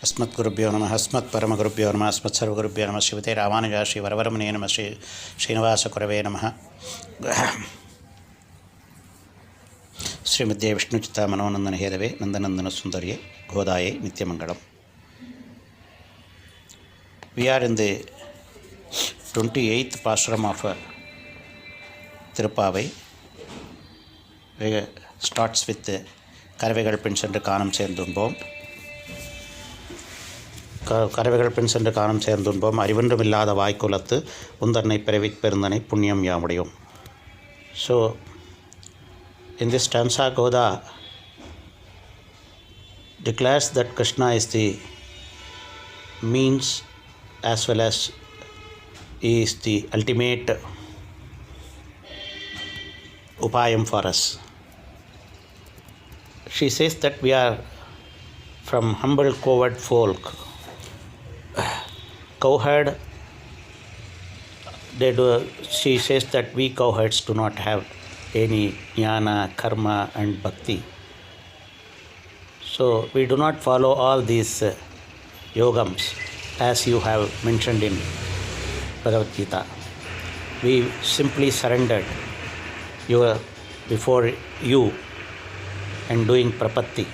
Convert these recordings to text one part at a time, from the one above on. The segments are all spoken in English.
अस्मद्गुरुभ्यो नमः अस्मत्परमगुरुभ्यो नमः अस्मत्सर्वगुरुभ्यो नमः श्रीमते रामानुजा श्री वरवरमुने नमः श्री श्रीनिवासकुरवे नमः श्रीमद्ये विष्णुचित्ता मनोनंदन हेरवे Nandanandan सुंदर्ये गोदाये नित्यमंगलम. We are in the 28th pasuram of Tirupavai. It starts with Karavegal Prince and Kanam Sendunbom. Karavegal Prince and Kanam Sendunbom, Arivandamilla the Vaikulat, Undarnai Perevit Pernani, Punyam Yamudium. So, in this stanza, Goda declares that Krishna is the means as well as he is the ultimate upayam for us. She says that we are from humble cowherd folk. Cowherd, she says that we cowherds do not have any jnana, karma and bhakti. So we do not follow all these yogams as you have mentioned in Bhagavad Gita. We simply surrendered before you and doing prapatti.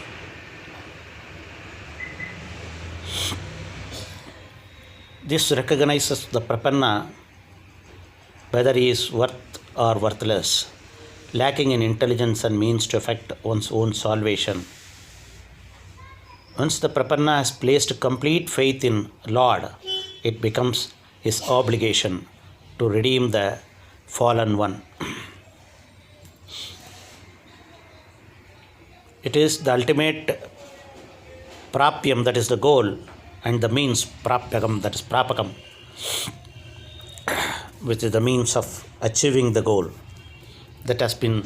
This recognizes the prapanna, whether he is worth or worthless, lacking in intelligence and means to effect one's own salvation. Once the prapanna has placed complete faith in Lord, it becomes his obligation to redeem the fallen one. It is the ultimate prapyam, that is the goal, and the means prapyakam, that is prapakam, which is the means of achieving the goal, that has been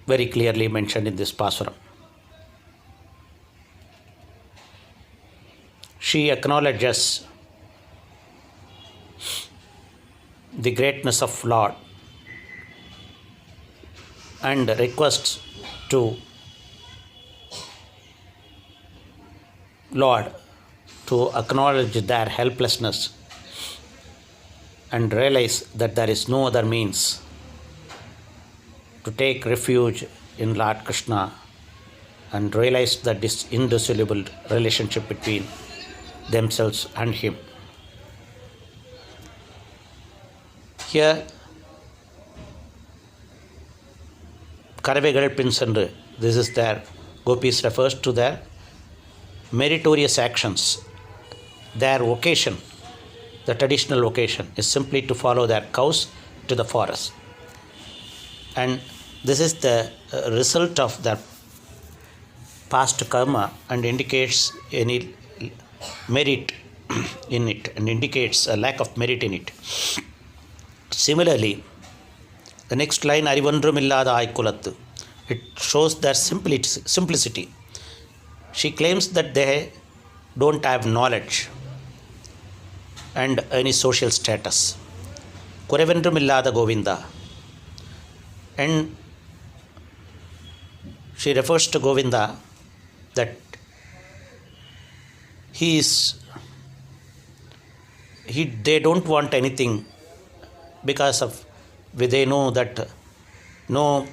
very clearly mentioned in this pasuram. She acknowledges the greatness of Lord and requests to Lord to acknowledge their helplessness and realize that there is no other means to take refuge in Lord Krishna and realize the indissoluble relationship between themselves and him. Here, Karavegal Pinsandru, this is their, Gopis refers to their meritorious actions. Their vocation, the traditional vocation, is simply to follow their cows to the forest. And this is the result of their past karma and indicates any merit in it and indicates a lack of merit in it. Similarly, the next line, Arivandrumillada Aikulattu, it shows their simplicity. She claims that they don't have knowledge and any social status. Kurevendrumillada Govinda. And she refers to Govinda that they don't want anything because of they know that no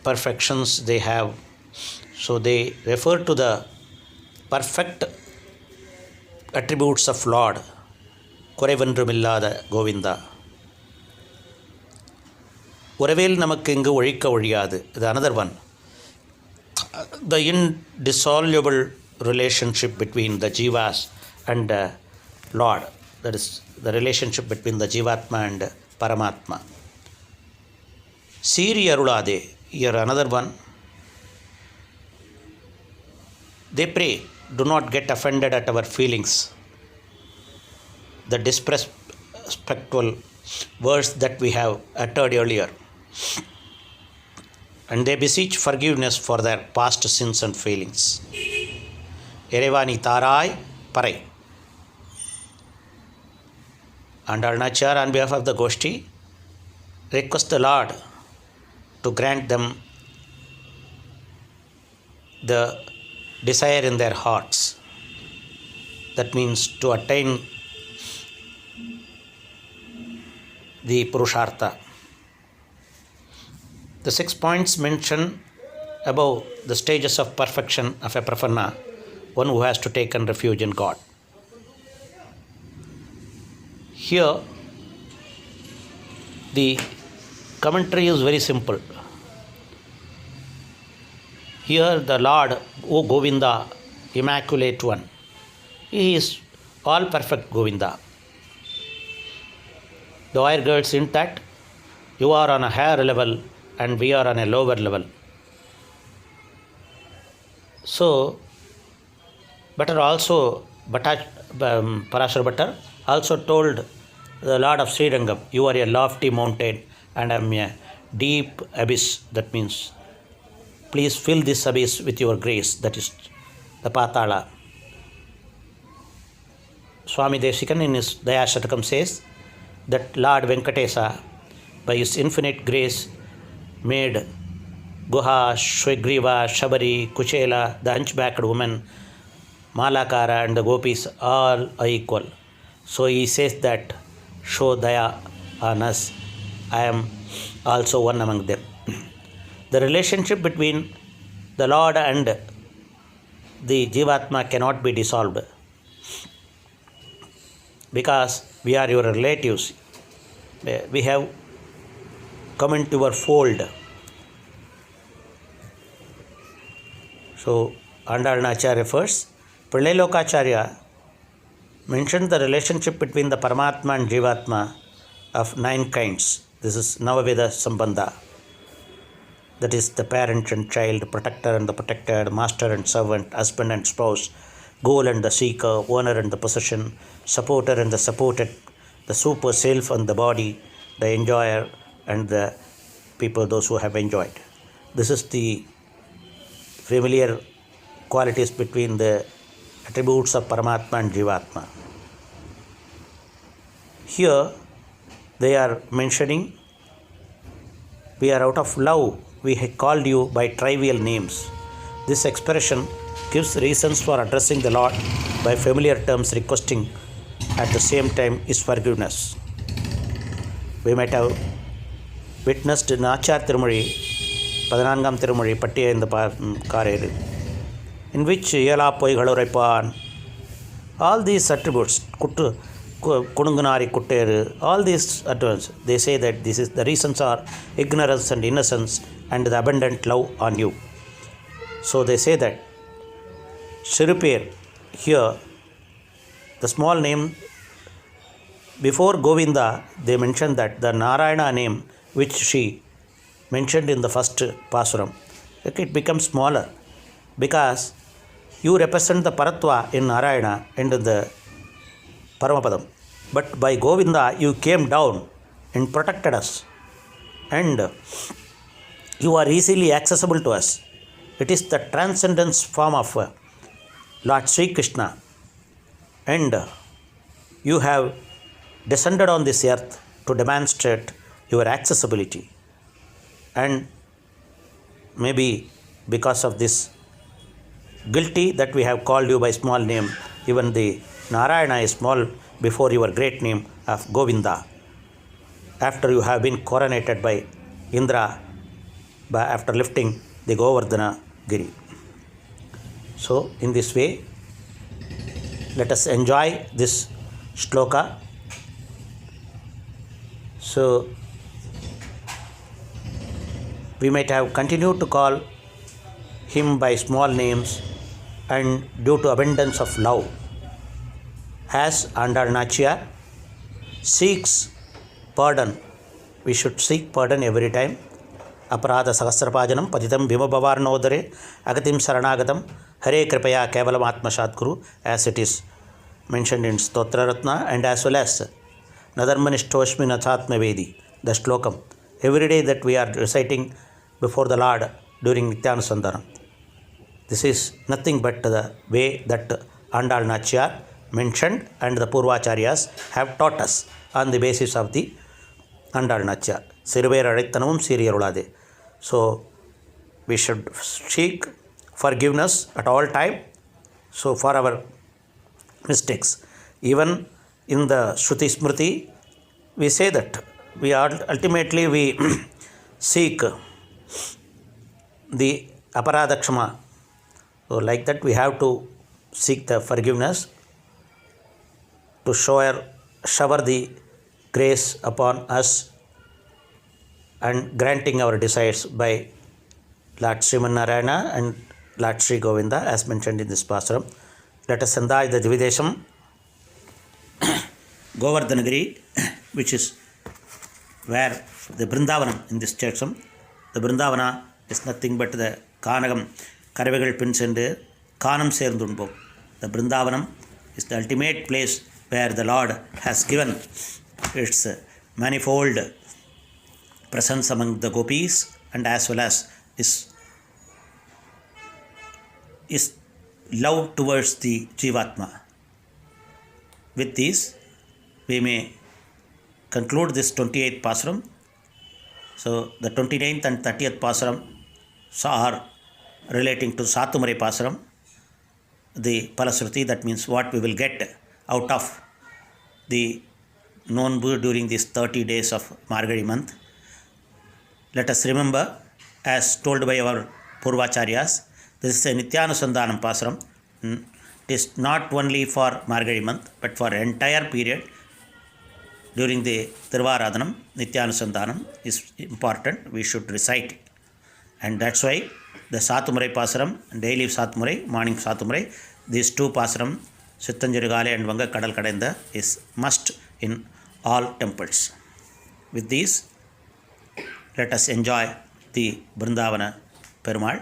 perfections they have. So they refer to the perfect attributes of Lord, Kurevendrumillada Govinda. Uravel namakku ingu ozhikka ozhiyadu. The another one. The indissoluble relationship between the jivas and Lord, that is the relationship between the jivatma and Paramatma. Siri Arulade, here another one. They pray, do not get offended at our feelings. The disrespectful words that we have uttered earlier. And they beseech forgiveness for their past sins and failings. Erevani Tarai Parai. And Arunachar, on behalf of the Goshti, request the Lord to grant them the desire in their hearts. that means to attain the Purushartha. The 6 points mentioned above the stages of perfection of a Prapanna, one who has to take refuge in God. Here, the commentary is very simple. Here, the Lord, O Govinda, Immaculate One, He is all perfect Govinda. The wire girls hint that you are on a higher level and we are on a lower level. So, Parashar Bhattar also told the Lord of Srirangam, you are a lofty mountain and I am a deep abyss. That means, please fill this abyss with your grace. That is the Patala. Swami Desikan in his Dayashatakam says that Lord Venkatesa, by his infinite grace, made Guha, Shwegriva, Shabari, Kuchela, the hunchbacked woman, Malakara and the gopis all are equal. So he says that, show daya on us, I am also one among them. The relationship between the Lord and the Jivatma cannot be dissolved because we are your relatives. We have come into your fold. So, Andalnacharya first, Pillai mentioned the relationship between the Paramatma and Jivatma of 9 kinds. This is Navaveda Sambandha. That is the parent and child, protector and the protected, master and servant, husband and spouse, goal and the seeker, owner and the possession, supporter and the supported, the super self and the body, the enjoyer and the people, those who have enjoyed. This is the familiar qualities between the attributes of Paramatma and Jivatma. Here they are mentioning, we are out of love, we have called you by trivial names. This expression gives reasons for addressing the Lord by familiar terms, requesting at the same time His forgiveness. We might have witnessed in Achar Tirumazhi, 14 Tirumazhi, Pattiya in the Kareru, in which Yela Poi Galuraipan, all these attributes, Kudunganari Kutteru, all these attributes, they say that this is the reasons are ignorance and innocence and the abundant love on you. So they say that Shirupir, here, the small name, before Govinda, they mentioned that the Narayana name, which she mentioned in the first Pasuram, it becomes smaller because you represent the Paratva in Narayana and in the Paramapadam. But by Govinda, you came down and protected us, and you are easily accessible to us. It is the transcendence form of Lord Sri Krishna, and you have descended on this earth to demonstrate your accessibility. And maybe because of this guilty that we have called you by small name, even the Narayana is small before your great name of Govinda, after you have been coronated by Indra after lifting the Govardhana Giri. So in this way, let us enjoy this shloka. So we might have continued to call him by small names, and due to abundance of love, as Andal Nachiyar seeks pardon, we should seek pardon every time. Aparada Sahasrapajanam Patitam Bhimabavarnodare Agatim Saranagatam Hare Kripaya Kevalam Atma Sadguru, as it is mentioned in Stotra Ratna, and as well as Nadarmanishtoshmi Nathatma Vedi, the shlokam, every day that we are reciting before the Lord during Nityanusandana. This is nothing but the way that Andal Nachiyar mentioned and the Purvacharyas have taught us on the basis of the Andal Nachiyar. Sirver Adittanavum Siriyarulade. So we should seek forgiveness at all time. So for our mistakes. Even in the Shruti Smriti, we say that we ultimately we seek the aparadha kshama. So like that we have to seek the forgiveness to shower the grace upon us and granting our desires by Lord Sriman Narayana and Lord Sri Govinda as mentioned in this pasaram. Let us enjoy the Dividesham, Govardhanagiri, which is where the Brindavanam in this churcham. The Brindavana is nothing but the Kanagam, Karavegal Pinsende, Kanam Serdunbo. The Brindavanam is the ultimate place where the Lord has given its manifold presence among the gopis and as well as is love towards the Jivatma. With this, we may conclude this 28th Pasaram. So, the 29th and 30th Pasaram are relating to Satumare Pasaram, the Palasruti, that means what we will get out of the Nonbu during these 30 days of Margazhi month. Let us remember, as told by our Purvacharyas, this is a Nityanusandhanam Pasaram. It is not only for Margazhi month, but for entire period during the Tirvaradhanam, Nityanusandhanam is important. We should recite it. And that's why the Satumare Pasaram, daily Satumare, morning Satumare, these two Pasaram, Sittanjarigale and Vanga Kadal Kadenda, is must in all temples. With these, let us enjoy the Brindavana Perumal.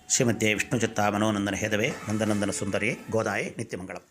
Srimati Vishnu Chitta Manonandana Hedave Nandanandana Sundari Godaye Nityamangalam.